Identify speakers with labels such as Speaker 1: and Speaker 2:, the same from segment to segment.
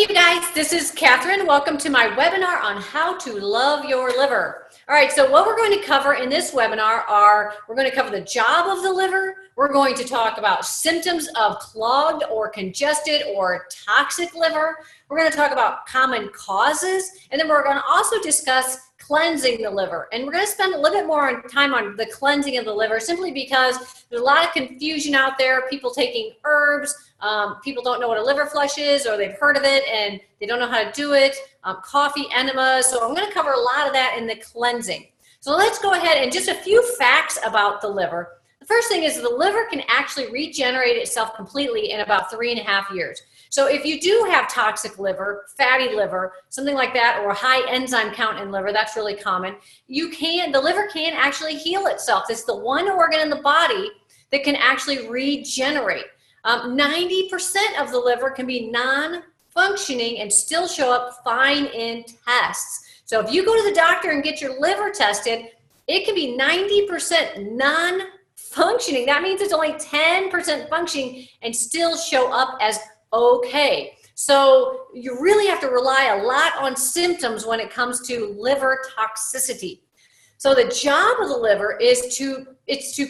Speaker 1: Hey you guys, this is Catherine. Welcome to my webinar on how to love your liver. All right, so what we're going to cover in this webinar we're going to cover the job of the liver. We're going to talk about symptoms of clogged or congested or toxic liver. We're going to talk about common causes, and then we're going to also discuss cleansing the liver. And we're going to spend a little bit more time on the cleansing of the liver simply because there's a lot of confusion out there, people taking herbs, people don't know what a liver flush is, or they've heard of it and they don't know how to do it, coffee enemas. So I'm going to cover a lot of that in the cleansing. So let's go ahead and just a few facts about the liver. The first thing is the liver can actually regenerate itself completely in about 3.5 years. So if you do have toxic liver, fatty liver, something like that, or a high enzyme count in liver, that's really common, the liver can actually heal itself. It's the one organ in the body that can actually regenerate. 90% of the liver can be non-functioning and still show up fine in tests. So if you go to the doctor and get your liver tested, it can be 90% non-functioning. That means it's only 10% functioning and still show up as okay. So you really have to rely a lot on symptoms when it comes to liver toxicity. So the job of the liver is to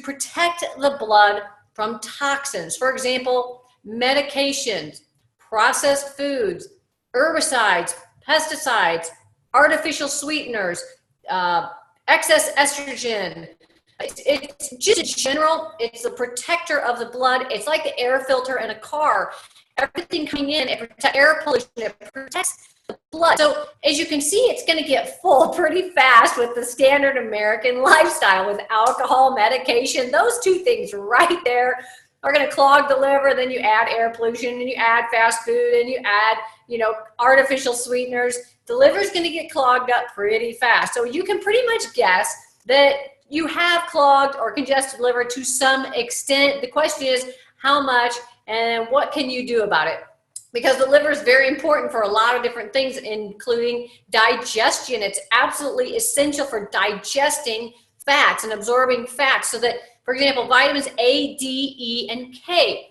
Speaker 1: protect the blood from toxins. For example, medications, processed foods, herbicides, pesticides, artificial sweeteners, excess estrogen. It's just in general, it's the protector of the blood. It's like the air filter in a car. Everything coming in, it protects air pollution, it protects the blood. So as you can see, it's going to get full pretty fast with the standard American lifestyle with alcohol, medication. Those two things right there are going to clog the liver. Then you add air pollution, and you add fast food, and you add, artificial sweeteners. The liver's going to get clogged up pretty fast. So you can pretty much guess that you have clogged or congested liver to some extent. The question is how much and what can you do about it? Because the liver is very important for a lot of different things, including digestion. It's absolutely essential for digesting fats and absorbing fats so that, for example, vitamins A, D, E, and K.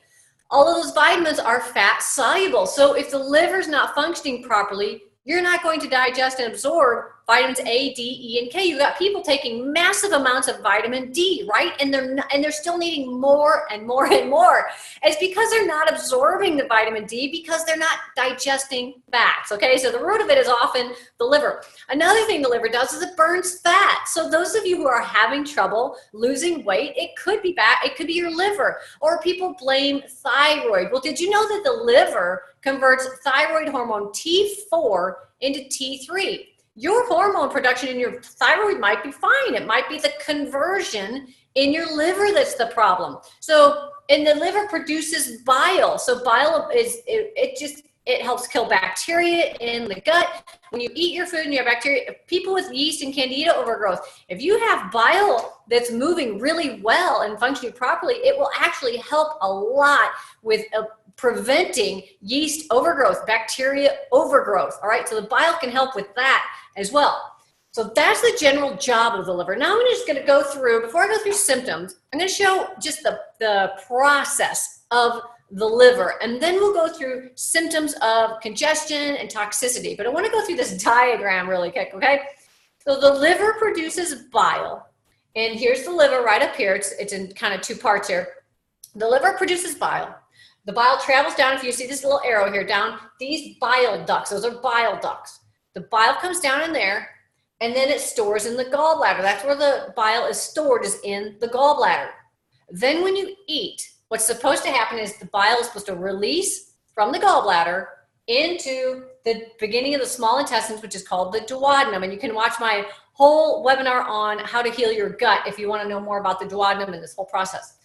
Speaker 1: All of those vitamins are fat soluble. So if the liver's not functioning properly, you're not going to digest and absorb vitamins A, D, E, and K. You've got people taking massive amounts of vitamin D, right? And they're still needing more and more and more. It's because they're not absorbing the vitamin D because they're not digesting fats, okay? So the root of it is often the liver. Another thing the liver does is it burns fat. So those of you who are having trouble losing weight, it could be fat, it could be your liver. Or people blame thyroid. Well, did you know that the liver converts thyroid hormone T4 into T3? Your hormone production in your thyroid might be fine. It might be the conversion in your liver that's the problem. So, and the liver produces bile. So bile it helps kill bacteria in the gut. When you eat your food and you have bacteria, people with yeast and candida overgrowth, if you have bile that's moving really well and functioning properly, it will actually help a lot with preventing yeast overgrowth, bacteria overgrowth. All right, so the bile can help with that as well. So that's the general job of the liver. Now I'm just going to go through, before I go through symptoms, I'm going to show just the process of the liver, and then we'll go through symptoms of congestion and toxicity. But I want to go through this diagram really quick, okay? So the liver produces bile, and here's the liver right up here. It's in kind of two parts here. The liver produces bile. The bile travels down, if you see this little arrow here, down these bile ducts. Those are bile ducts. The bile comes down in there, and then it stores in the gallbladder. That's where the bile is stored, is in the gallbladder. Then when you eat, what's supposed to happen is the bile is supposed to release from the gallbladder into the beginning of the small intestines, which is called the duodenum. And you can watch my whole webinar on how to heal your gut if you want to know more about the duodenum and this whole process.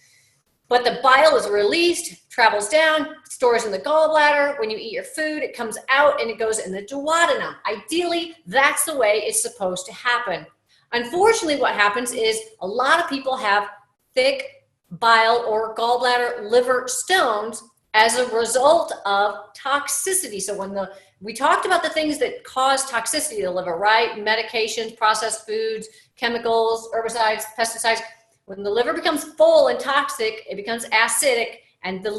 Speaker 1: But the bile is released, travels down, stores in the gallbladder. When you eat your food, it comes out and it goes in the duodenum. Ideally, that's the way it's supposed to happen. Unfortunately, what happens is a lot of people have thick bile or gallbladder liver stones as a result of toxicity. So we talked about the things that cause toxicity to the liver, right? Medications, processed foods, chemicals, herbicides, pesticides. When the liver becomes full and toxic, it becomes acidic, and the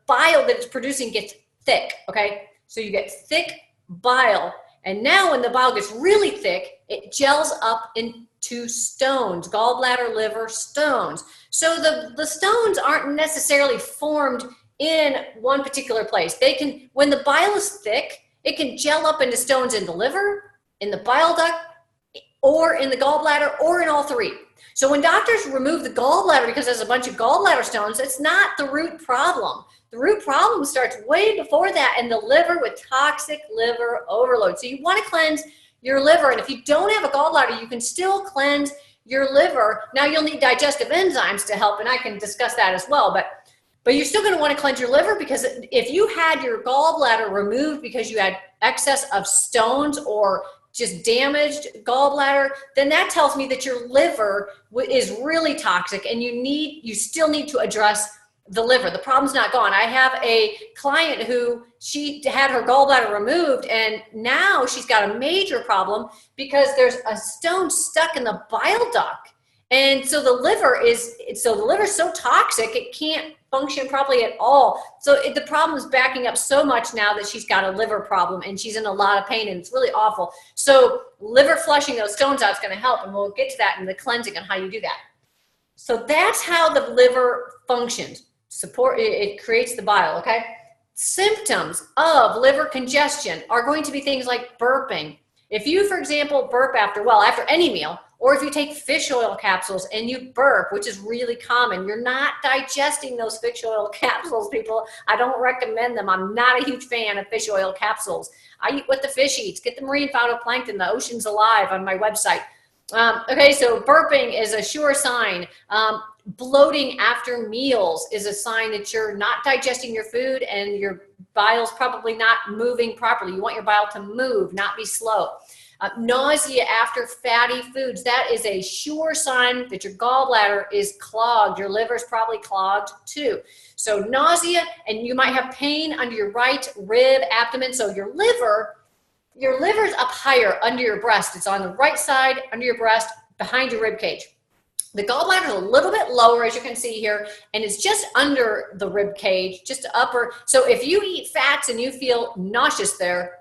Speaker 1: bile that it's producing gets thick, okay? So you get thick bile. And now when the bile gets really thick, it gels up into stones, gallbladder, liver, stones. So the stones aren't necessarily formed in one particular place. They can, when the bile is thick, it can gel up into stones in the liver, in the bile duct, or in the gallbladder, or in all three. So when doctors remove the gallbladder because there's a bunch of gallbladder stones, it's not the root problem. The root problem starts way before that in the liver with toxic liver overload. So you want to cleanse your liver. And if you don't have a gallbladder, you can still cleanse your liver. Now you'll need digestive enzymes to help, and I can discuss that as well. But you're still going to want to cleanse your liver, because if you had your gallbladder removed because you had excess of stones or just damaged gallbladder, then that tells me that your liver is really toxic, and you still need to address the liver. The problem's not gone. I have a client who she had her gallbladder removed, and now she's got a major problem because there's a stone stuck in the bile duct. And so the liver is so toxic, it can't function properly at all. So the problem is backing up so much now that she's got a liver problem, and she's in a lot of pain, and it's really awful. So liver flushing those stones out is going to help, and we'll get to that in the cleansing and how you do that. So that's how the liver functions. It creates the bile, okay? Symptoms of liver congestion are going to be things like burping. If you, for example, burp after any meal, or if you take fish oil capsules and you burp, which is really common, you're not digesting those fish oil capsules, people. I don't recommend them. I'm not a huge fan of fish oil capsules. I eat what the fish eats. Get the marine phytoplankton, the ocean's alive, on my website. Okay, so burping is a sure sign. Bloating after meals is a sign that you're not digesting your food and your bile's probably not moving properly. You want your bile to move, not be slow. Nausea after fatty foods, that is a sure sign that your gallbladder is clogged. Your liver's probably clogged too. So nausea, and you might have pain under your right rib, abdomen. So your liver's up higher under your breast. It's on the right side, under your breast, behind your rib cage. The gallbladder is a little bit lower, as you can see here, and it's just under the rib cage, just upper. So if you eat fats and you feel nauseous there,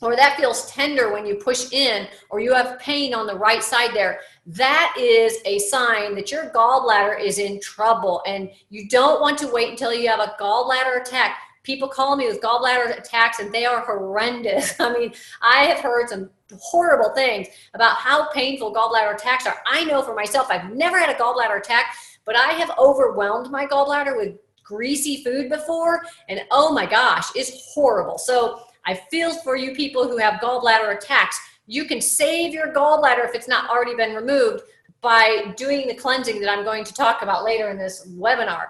Speaker 1: or that feels tender when you push in, or you have pain on the right side there, that is a sign that your gallbladder is in trouble, and you don't want to wait until you have a gallbladder attack. People call me with gallbladder attacks, and they are horrendous. I mean, I have heard some horrible things about how painful gallbladder attacks are. I know for myself, I've never had a gallbladder attack, but I have overwhelmed my gallbladder with greasy food before, and oh my gosh, it's horrible. So I feel for you people who have gallbladder attacks. You can save your gallbladder if it's not already been removed by doing the cleansing that I'm going to talk about later in this webinar.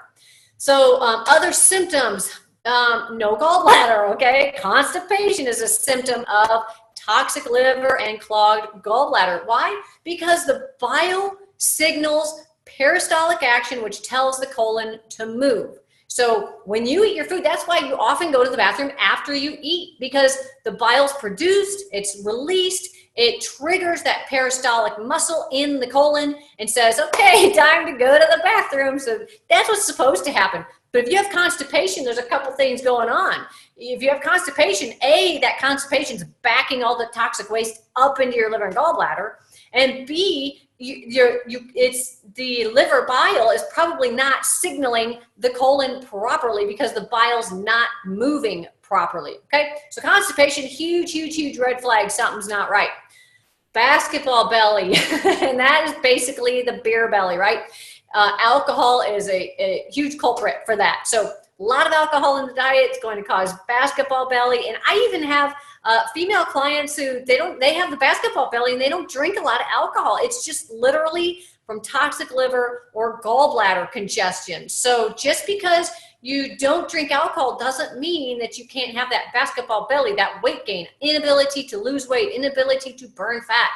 Speaker 1: So other symptoms, no gallbladder, okay? Constipation is a symptom of toxic liver and clogged gallbladder. Why? Because the bile signals peristaltic action, which tells the colon to move. So when you eat your food, that's why you often go to the bathroom after you eat, because the bile's produced, it's released, it triggers that peristaltic muscle in the colon and says, okay, time to go to the bathroom. So that's what's supposed to happen. But if you have constipation, there's a couple things going on. If you have constipation, A, that constipation's backing all the toxic waste up into your liver and gallbladder, and B, it's the liver bile is probably not signaling the colon properly because the bile's not moving properly, okay? So constipation, huge, huge, huge red flag, something's not right. Basketball belly, and that is basically the beer belly, right? Alcohol is a huge culprit for that. So a lot of alcohol in the diet is going to cause basketball belly. And I even have female clients who they have the basketball belly and they don't drink a lot of alcohol. It's just literally from toxic liver or gallbladder congestion. So just because you don't drink alcohol doesn't mean that you can't have that basketball belly, that weight gain, inability to lose weight, inability to burn fat.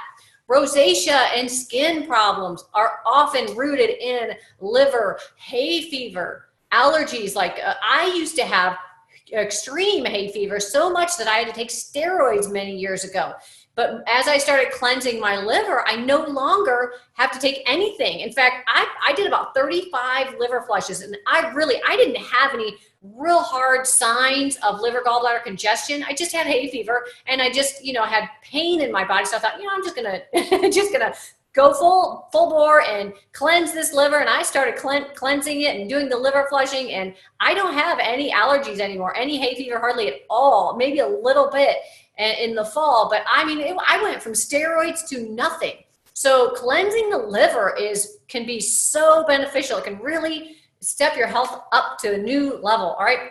Speaker 1: Rosacea and skin problems are often rooted in liver, hay fever, allergies. Like I used to have extreme hay fever, so much that I had to take steroids many years ago. But as I started cleansing my liver, I no longer have to take anything. In fact, I did about 35 liver flushes, and I didn't have any real hard signs of liver gallbladder congestion. I just had hay fever, and I just, had pain in my body. So I thought, I'm just gonna just gonna go full bore and cleanse this liver. And I started cleansing it and doing the liver flushing, and I don't have any allergies anymore, any hay fever hardly at all, maybe a little bit in the fall. But I mean, I went from steroids to nothing. So cleansing the liver can be so beneficial. It can really step your health up to a new level. All right.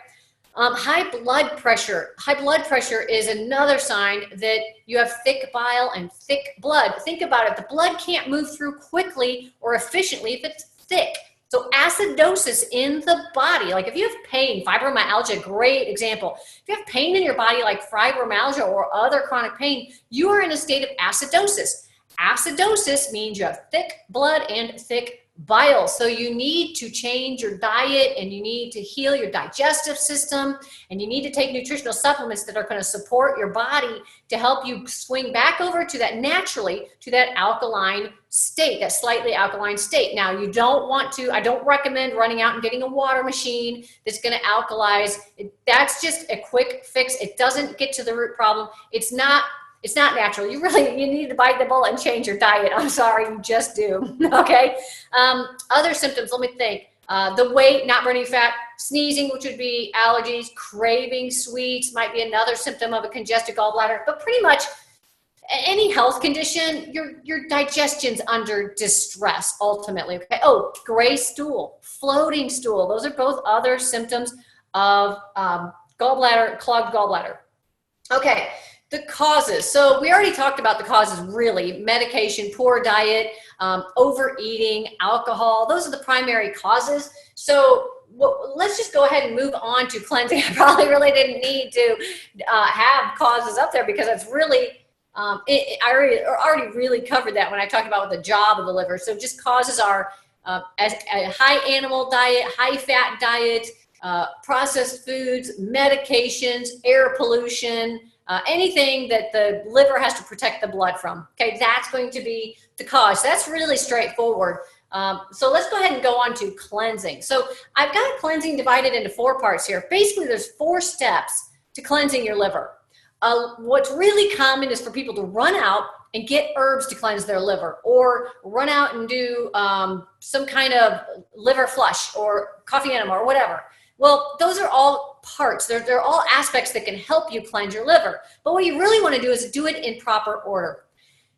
Speaker 1: High blood pressure. High blood pressure is another sign that you have thick bile and thick blood. Think about it. The blood can't move through quickly or efficiently if it's thick. So acidosis in the body, like if you have pain, fibromyalgia, great example. If you have pain in your body like fibromyalgia or other chronic pain, you are in a state of acidosis. Acidosis means you have thick blood and thick bile. So you need to change your diet, and you need to heal your digestive system, and you need to take nutritional supplements that are going to support your body to help you swing back over to that alkaline state, that slightly alkaline state. Now, you don't want to, I don't recommend running out and getting a water machine that's going to alkalize. That's just a quick fix. It doesn't get to the root problem. It's not natural. You need to bite the bullet and change your diet. I'm sorry, you just do. Okay. Other symptoms, let me think. The weight, not burning fat, sneezing, which would be allergies, craving sweets might be another symptom of a congested gallbladder. But pretty much any health condition, your digestion's under distress ultimately. Okay. Oh, gray stool, floating stool. Those are both other symptoms of clogged gallbladder. Okay. The causes. So we already talked about the causes, really. Medication, poor diet, overeating, alcohol. Those are the primary causes. So let's just go ahead and move on to cleansing. I probably really didn't need to have causes up there because it's really, I already really covered that when I talked about the job of the liver. So just causes are as a high animal diet, high fat diet, processed foods, medications, air pollution, anything that the liver has to protect the blood from. Okay, that's going to be the cause. That's really straightforward. So let's go ahead and go on to cleansing. So I've got cleansing divided into 4 parts here. Basically, there's 4 steps to cleansing your liver. What's really common is for people to run out and get herbs to cleanse their liver, or run out and do some kind of liver flush or coffee enema or whatever. Well, those are all parts. They're all aspects that can help you cleanse your liver. But what you really want to do is do it in proper order.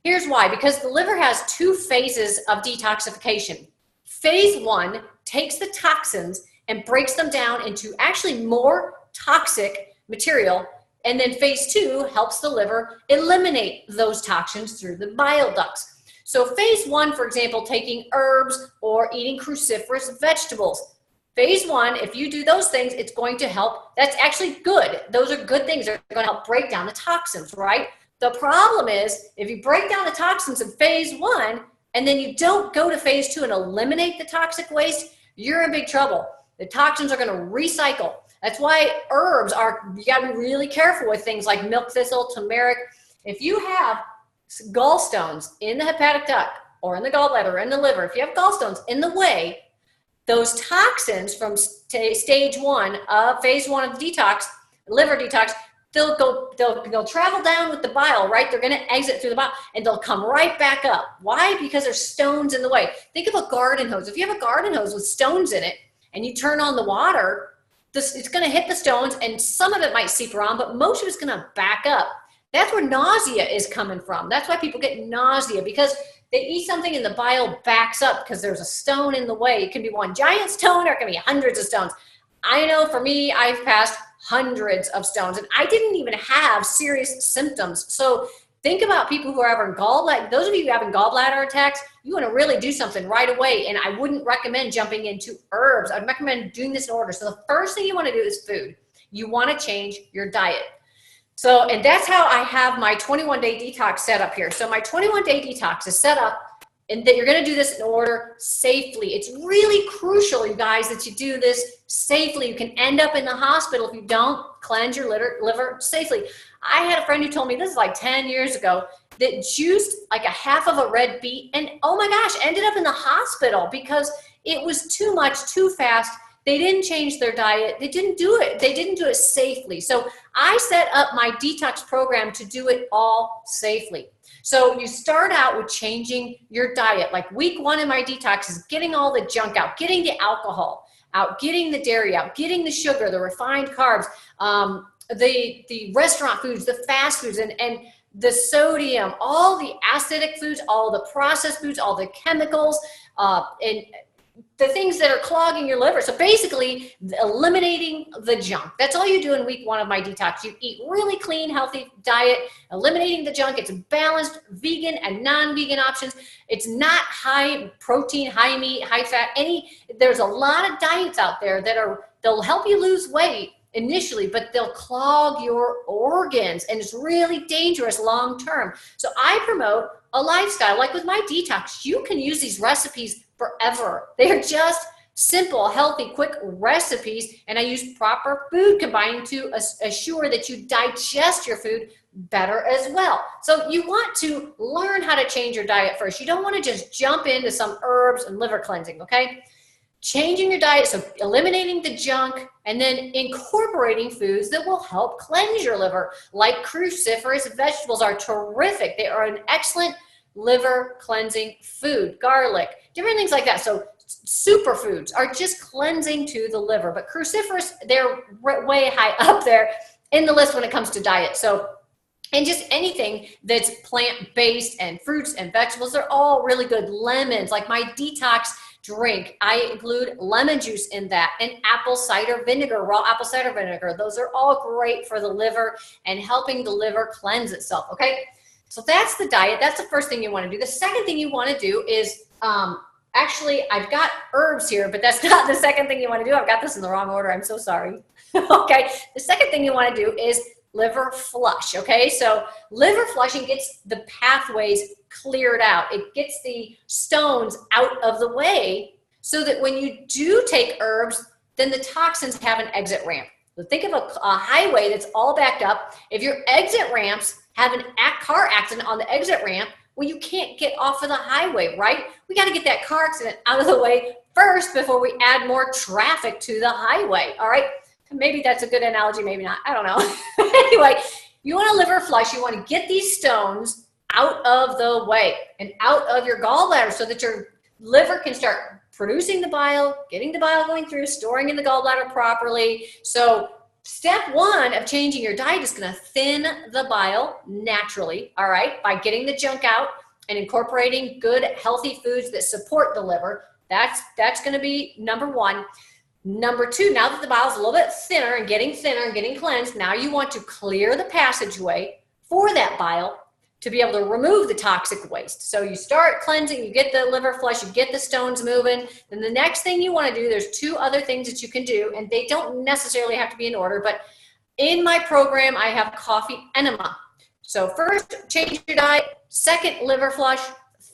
Speaker 1: Here's why. Because the liver has 2 phases of detoxification. Phase 1 takes the toxins and breaks them down into actually more toxic material. And then phase 2 helps the liver eliminate those toxins through the bile ducts. So phase 1, for example, taking herbs or eating cruciferous vegetables. Phase 1, if you do those things, it's going to help. That's actually good. Those are good things. They're going to help break down the toxins, right? The problem is if you break down the toxins in phase 1 and then you don't go to phase 2 and eliminate the toxic waste, you're in big trouble. The toxins are going to recycle. That's why herbs you got to be really careful with things like milk thistle, turmeric. If you have gallstones in the hepatic duct or in the gallbladder or in the liver, if you have gallstones in the way, those toxins from stage 1 of phase 1 of detox, liver detox, they'll travel down with the bile, right? They're going to exit through the bile and they'll come right back up. Why? Because there's stones in the way. Think of a garden hose. If you have a garden hose with stones in it and you turn on the water, it's going to hit the stones and some of it might seep around, but most of it's going to back up. That's where nausea is coming from. That's why people get nausea, because they eat something and the bile backs up because there's a stone in the way. It can be one giant stone or it can be hundreds of stones. I know for me, I've passed hundreds of stones and I didn't even have serious symptoms. So think about people who are having gallbladder. Those of you who are having gallbladder attacks, you want to really do something right away. And I wouldn't recommend jumping into herbs. I'd recommend doing this in order. So the first thing you want to do is food. You want to change your diet. So, and that's how I have my 21-day detox set up here. So my 21-day detox is set up and that you're going to do this in order safely. It's really crucial, you guys, that you do this safely. You can end up in the hospital if you don't cleanse your liver safely. I had a friend who told me, this is like 10 years ago, that juiced like a half of a red beet and oh my gosh, ended up in the hospital because it was too much, too fast. They didn't change their diet. They didn't do it. They didn't do it safely. So I set up my detox program to do it all safely. So you start out with changing your diet. Like week 1 in my detox is getting all the junk out, getting the alcohol out, getting the dairy out, getting the sugar, the refined carbs, the restaurant foods, the fast foods, and the sodium, all the acidic foods, all the processed foods, all the chemicals, and the things that are clogging your liver. So basically eliminating the junk. That's all you do in week 1 of my detox. You eat really clean, healthy diet, eliminating the junk. It's balanced vegan and non-vegan options. It's not high protein, high meat, high fat. There's a lot of diets out there they'll help you lose weight initially, but they'll clog your organs, and it's really dangerous long term. So I promote a lifestyle. Like with my detox, you can use these recipes forever. They're just simple, healthy, quick recipes, and I use proper food combining to assure that you digest your food better as well. So you want to learn how to change your diet first. You don't want to just jump into some herbs and liver cleansing, okay? Changing your diet, so eliminating the junk, and then incorporating foods that will help cleanse your liver, like cruciferous vegetables are terrific. They are an excellent liver cleansing food. Garlic, different things like that. So superfoods are just cleansing to the liver, but cruciferous, they're way high up there in the list when it comes to diet. So, and just anything that's plant-based and fruits and vegetables, they're all really good. Lemons, like my detox drink, I include lemon juice in that, and apple cider vinegar, raw apple cider vinegar. Those are all great for the liver and helping the liver cleanse itself, okay? So that's the diet. That's the first thing you want to do. The second thing you want to do is, actually, I've got herbs here, but that's not the second thing you want to do. I've got this in the wrong order. I'm so sorry. Okay, the second thing you want to do is liver flush, okay? So liver flushing gets the pathways cleared out. It gets the stones out of the way so that when you do take herbs, then the toxins have an exit ramp. So think of a highway that's all backed up. If your exit ramps have a car accident on the exit ramp, well, you can't get off of the highway, right? We got to get that car accident out of the way first before we add more traffic to the highway, all right? Maybe that's a good analogy, maybe not. I don't know. Anyway, you want to liver flush. You want to get these stones out of the way and out of your gallbladder so that your liver can start producing the bile, getting the bile going through, storing in the gallbladder properly. So step 1 of changing your diet is going to thin the bile naturally, all right, by getting the junk out and incorporating good, healthy foods that support the liver. That's going to be number 1. Number 2, now that the bile is a little bit thinner and getting cleansed, now you want to clear the passageway for that bile to be able to remove the toxic waste. So you start cleansing, you get the liver flush, you get the stones moving. Then the next thing you want to do, there's 2 other things that you can do, and they don't necessarily have to be in order, but in my program, I have coffee enema. So first, change your diet. Second, liver flush.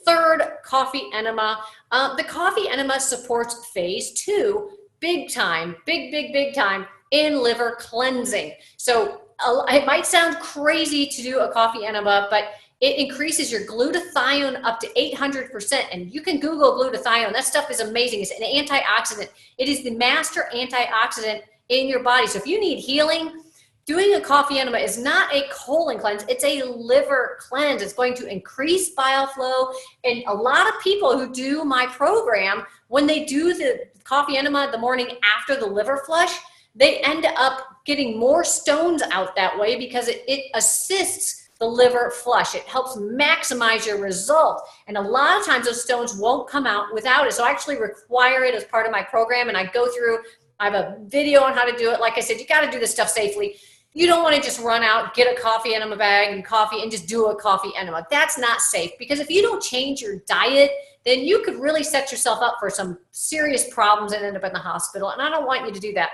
Speaker 1: Third, coffee enema. The coffee enema supports phase 2, big time, big time in liver cleansing. So it might sound crazy to do a coffee enema, but it increases your glutathione up to 800%. And you can Google glutathione. That stuff is amazing. It's an antioxidant. It is the master antioxidant in your body. So if you need healing, doing a coffee enema is not a colon cleanse. It's a liver cleanse. It's going to increase bile flow. And a lot of people who do my program, when they do the coffee enema the morning after the liver flush, they end up getting more stones out that way because it assists the liver flush. It helps maximize your result. And a lot of times those stones won't come out without it. So I actually require it as part of my program. And I go through, I have a video on how to do it. Like I said, you got to do this stuff safely. You don't want to just run out, get a coffee enema bag and coffee and just do a coffee enema. That's not safe, because if you don't change your diet, then you could really set yourself up for some serious problems and end up in the hospital. And I don't want you to do that.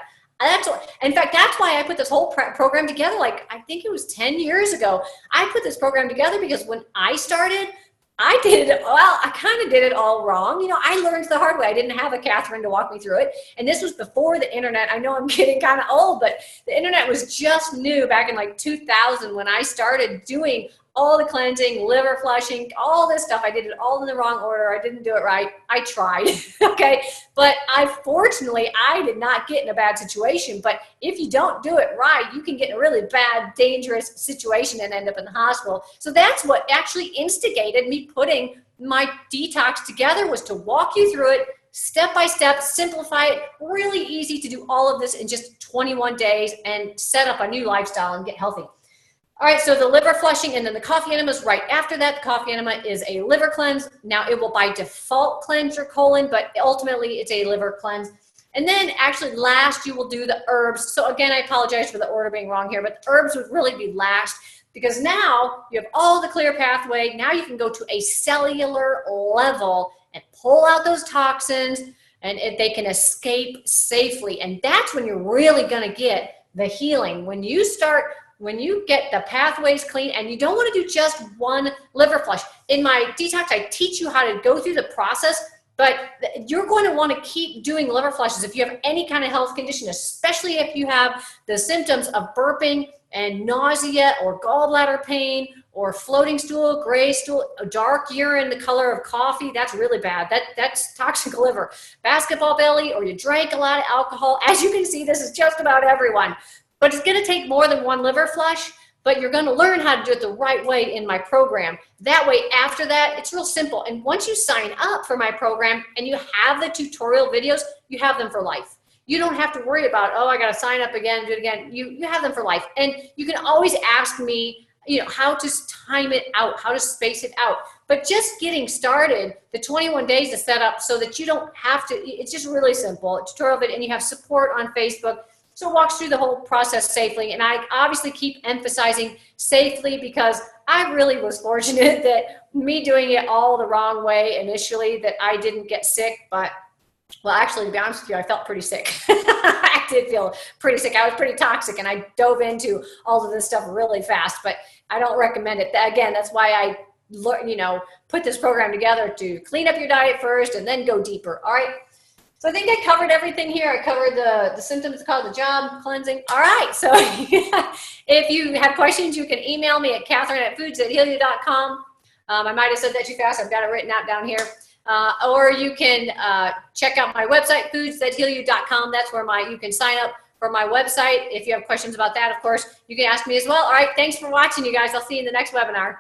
Speaker 1: In fact, that's why I put this whole program together. Like, I think it was 10 years ago. I put this program together because when I started, I kind of did it all wrong. You know, I learned the hard way. I didn't have a Catherine to walk me through it. And this was before the internet. I know I'm getting kind of old, but the internet was just new back in like 2000 when I started doing all the cleansing, liver flushing, all this stuff. I did it all in the wrong order. I didn't do it right. I tried, okay? But fortunately, I did not get in a bad situation. But if you don't do it right, you can get in a really bad, dangerous situation and end up in the hospital. So that's what actually instigated me putting my detox together, was to walk you through it step by step, simplify it. Really easy to do all of this in just 21 days and set up a new lifestyle and get healthy. All right, so the liver flushing and then the coffee enema is right after that. The coffee enema is a liver cleanse. Now it will by default cleanse your colon, but ultimately it's a liver cleanse. And then actually last you will do the herbs. So again, I apologize for the order being wrong here, but the herbs would really be last, because now you have all the clear pathway. Now you can go to a cellular level and pull out those toxins, and they can escape safely. And that's when you're really going to get the healing. When you get the pathways clean, and you don't want to do just one liver flush. In my detox, I teach you how to go through the process, but you're going to want to keep doing liver flushes if you have any kind of health condition, especially if you have the symptoms of burping and nausea or gallbladder pain or floating stool, gray stool, dark urine the color of coffee. That's really bad. That's toxic liver. Basketball belly, or you drank a lot of alcohol. As you can see, this is just about everyone. But it's going to take more than one liver flush, but you're going to learn how to do it the right way in my program. That way, after that, it's real simple. And once you sign up for my program and you have the tutorial videos, you have them for life. You don't have to worry about, oh, I got to sign up again, do it again. You have them for life. And you can always ask me, how to time it out, how to space it out. But just getting started, the 21 days is set up so that you don't have to, it's just really simple. A tutorial video, and you have support on Facebook. So it walks through the whole process safely. And I obviously keep emphasizing safely, because I really was fortunate that me doing it all the wrong way initially, that I didn't get sick. But, well, actually, to be honest with you, I felt pretty sick. I did feel pretty sick. I was pretty toxic, and I dove into all of this stuff really fast. But I don't recommend it. Again, that's why I put this program together, to clean up your diet first and then go deeper. All right. So I think I covered everything here. I covered the symptoms, called the job, cleansing. All right. So if you have questions, you can email me at Catherine@foods@healyou.com. I might have said that too fast. I've got it written out down here. Or you can check out my website, foods@healyou.com. That's where you can sign up for my website. If you have questions about that, of course, you can ask me as well. All right. Thanks for watching, you guys. I'll see you in the next webinar.